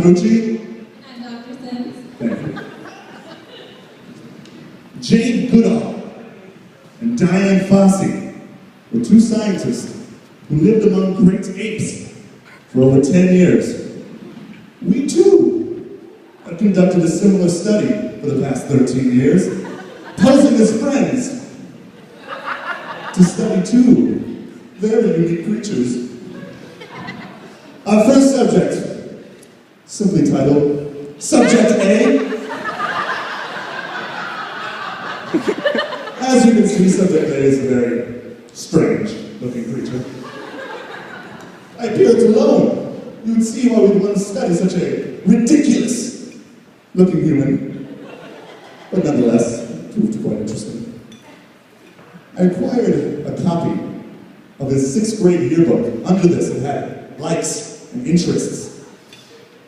Gucci. I'm Dr. Sims. Thank you. Jade Goodall and Diane Fossey were two scientists who lived among great apes for over 10 years. We too have conducted a similar study for the past 13 years, posing as friends to study two very unique creatures. Our first subject, simply titled Subject A. As you can see, Subject A is a very strange-looking creature. I appeared alone. You would see why we'd want to study such a ridiculous-looking human. But nonetheless, it proved quite interesting. I acquired a copy of his 6th grade yearbook. Under this, it had likes and interests.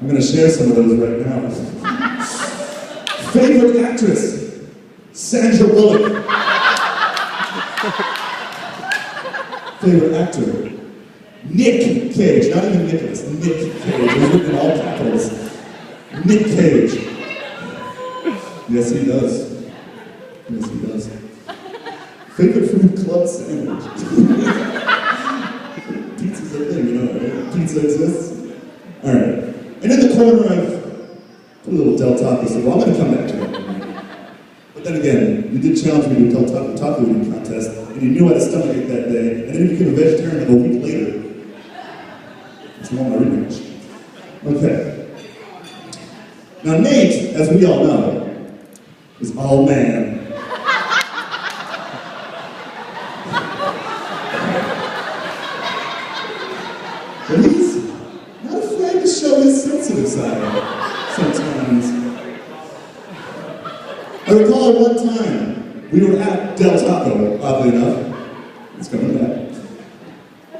I'm going to share some of those right now. Favorite actress, Sandra Bullock. Favorite actor, Nick Cage. Not even Nicholas, Nick Cage. It was written in all capitals. Nick Cage. Yes, he does. Yes, he does. Favorite food, club sandwich. Pizza's a thing, you know, right? Pizza exists. All right. And in the corner, I've put a little Del Taco, so I'm going to come back to that. But then again, you did challenge me to a Del Taco eating contest, and you knew I had a stomachache that day, and then you became a vegetarian like a week later. It's not my rematch. Okay. Now Nate, as we all know, is all man. But he's not afraid to show his sensitive side sometimes. I recall one time we were at Del Taco, oddly enough. It's coming back.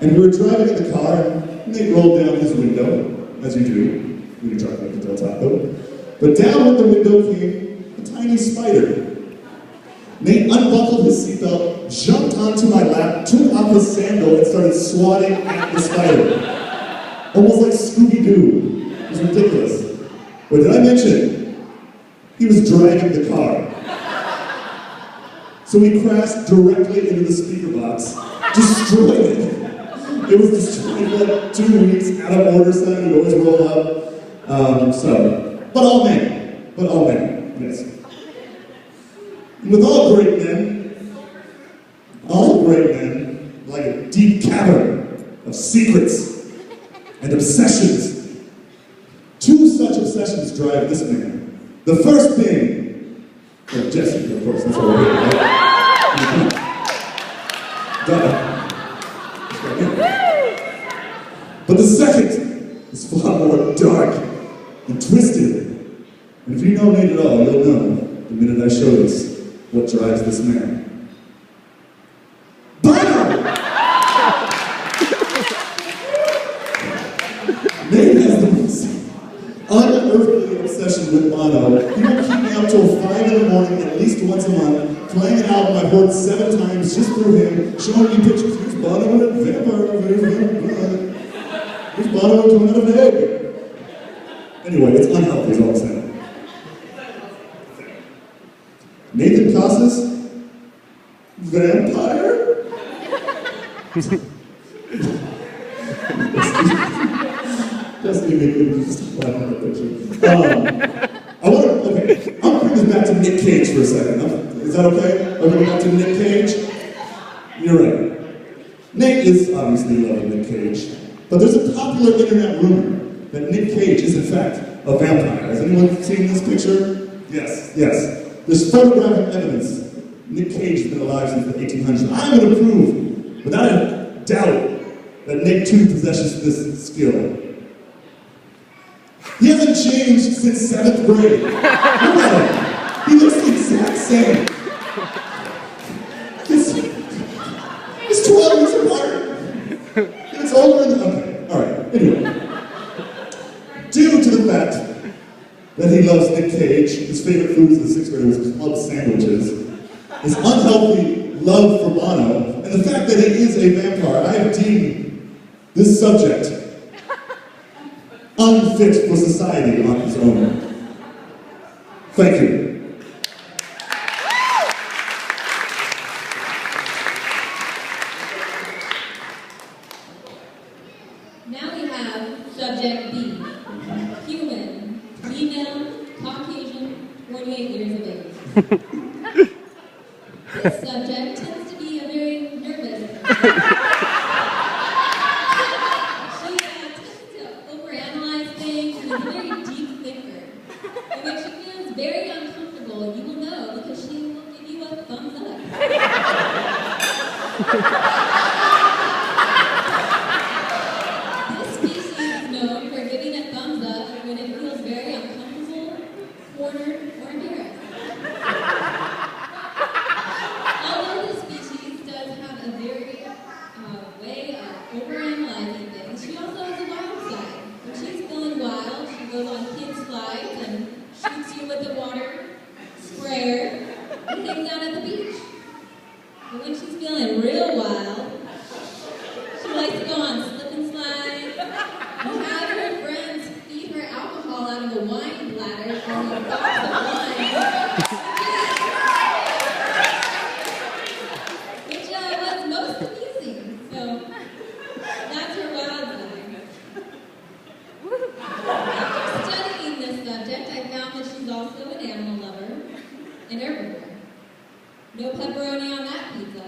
And we were driving in the car, and Nate rolled down his window, as you do when you're driving up to Del Taco. But down with the window came a tiny spider. Nate unbuckled his seatbelt, jumped onto my lap, took off his sandal, and started swatting at the spider. Almost like Scooby-Doo. It was ridiculous. But did I mention, he was driving the car. So he crashed directly into the speaker box, destroyed it. It was destroyed for like 2 weeks, out of order sign, would always roll up. But all men, yes. And with all great men, like a deep cavern of secrets and obsessions. 2 such obsessions drive this man. The first being, well, Jess, of course, that's what we're doing, right? Duh. But the second is far more dark and twisted. And if you know Nate at all, you'll know the minute I show this what drives this man. Bono! Nate has the most unearthly obsession with Bono. He will keep me up till 5 in the morning at least once a month, playing an album I've heard 7 times just through him, showing me pictures. Here's Bono in a vampire. Here's Bono coming out of an egg. Anyway, it's unhealthy is all I'm saying. Nathan Casas, vampire? Just leave me just laugh at that picture. I'm gonna bring this back to Nick Cage for a second. Is that okay? I'm going back to Nick Cage? You're right. Nate is obviously loving Nick Cage, but there's a popular internet rumor that Nick Cage is in fact a vampire. Has anyone seen this picture? Yes. There's photographic evidence Nick Cage has been alive since the 1800s. I'm going to prove, without a doubt, that Nick too possesses this skill. He hasn't changed since 7th grade. Look at him. He looks the exact same. It's 12 years apart. It's older than... Okay, alright, anyway. Due to the fact that he loves Nick Cage, his favorite foods in the 6th grade was club sandwiches, his unhealthy love for Bono, and the fact that he is a vampire, I have deemed this subject unfit for society on his own. Thank you. Now we have subject B, human, female, Caucasian, 28 years of age. This subject tends to be a very nervous person. She tends to overanalyze things and is a very deep thinker. And when she feels very uncomfortable, you will know because she will give you a thumbs up. This species is known for giving a thumbs up when it feels very uncomfortable, cornered, or embarrassed. Although this species does have a very way of overanalyzing things, she also has a wild side. When she's feeling wild, she goes on kid slides and shoots you with a water sprayer and hangs out at the beach. But when she's feeling real wild, she likes to go on slip and slide and have her friends feed her alcohol out of a wine bladder from a box of wine. Which was most amusing. So that's her wild side. After studying this subject, I found that she's also an animal lover and herbivore. No pepperoni on that pizza.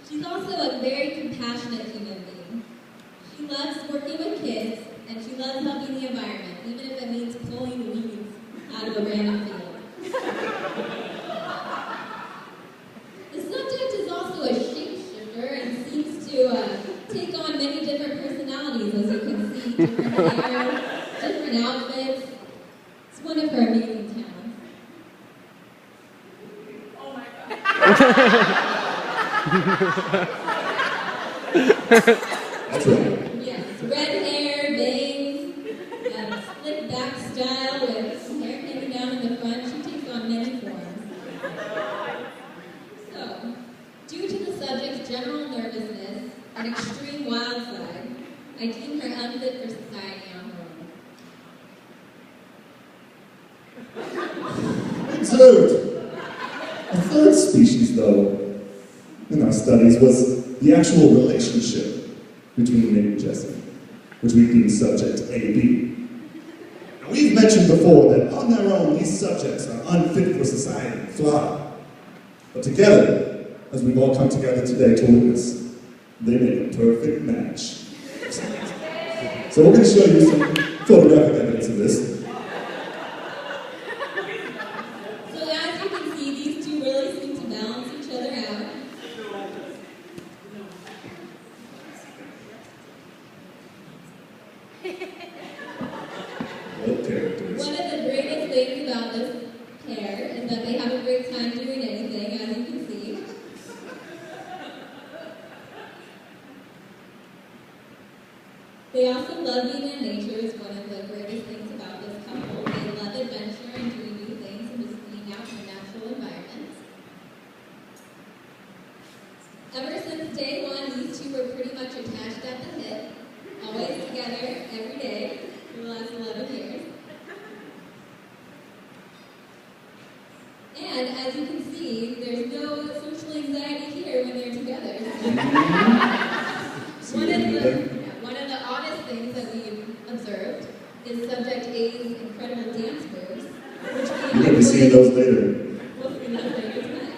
She's also a very compassionate human being. She loves working with kids, and she loves helping the environment, even if it means pulling the weeds out of a random field. The subject is also a shapeshifter and seems to take on many different personalities, as you can see, different hair, different outfits. It's one of her amazing talents. Oh my God. That's right. Yes, red hair, bangs, slick back style with hair hanging down in the front. She takes on many forms. So, due to the subject's general nervousness and extreme wild side, I deem her unfit for society on her own. Observed. A third species, though, in our studies was the actual relationship between Nick and Jessie, which we deem subject A-B. Now, we've mentioned before that on their own, these subjects are unfit for society, flawed. But together, as we've all come together today to witness, they make a perfect match. So we're going to show you some photographic evidence of this. So as you can see, these two really seem to balance each other out. What characters? One of the greatest things about this pair is that they have a great time doing anything, as you can see. They also love being in nature is one of the greatest things about this couple. They love adventure and doing new things and just being out in natural environments. Ever since day one, these two were pretty much attached at the hip, always together every day for the last 11 years. And as you can see, there's no social anxiety here when they're together. One of the oddest things that we've observed is subject A's incredible dance moves, which You're going to be seeing those later. We'll see those later tonight.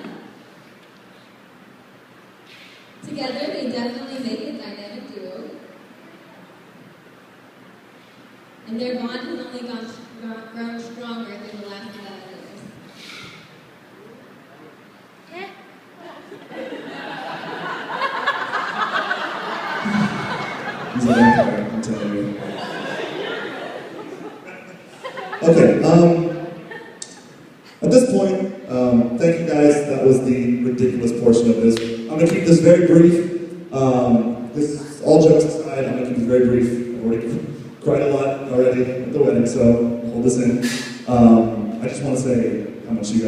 Together, they definitely make a dynamic duo. And their bond has only grown stronger through the last 11 years. He's a vampire, I'm telling you. Okay, at this point, thank you guys. That was the ridiculous portion of this. I'm going to keep this very brief. This is all jokes aside, I'm going to keep this very brief. I've already cried a lot already at the wedding, so hold this in. I just want to say how much you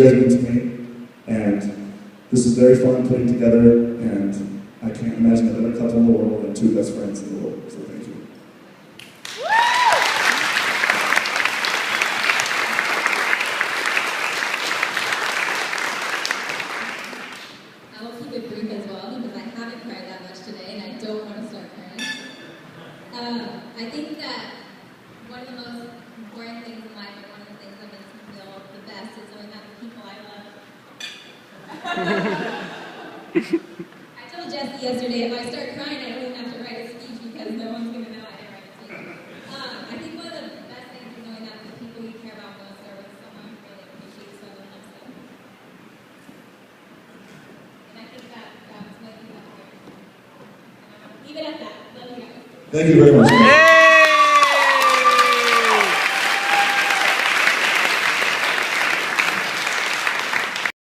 guys mean to me, and this is very fun putting together, and imagine a better couple in the world than two best friends in the world. So thank you. I will keep it brief as well because I haven't cried that much today and I don't want to start crying. I think that one of the most important things in life, and one of the things that makes me feel the best, is knowing that the people I love. I told Jessie yesterday, if I start crying, I don't even have to write a speech because no one's going to know I didn't write a speech. I think one of the best things is knowing that the people you care about most are with someone who really appreciates them and loves them. And I think that's what you have here. Leave it at that. Love you guys. Thank you very much.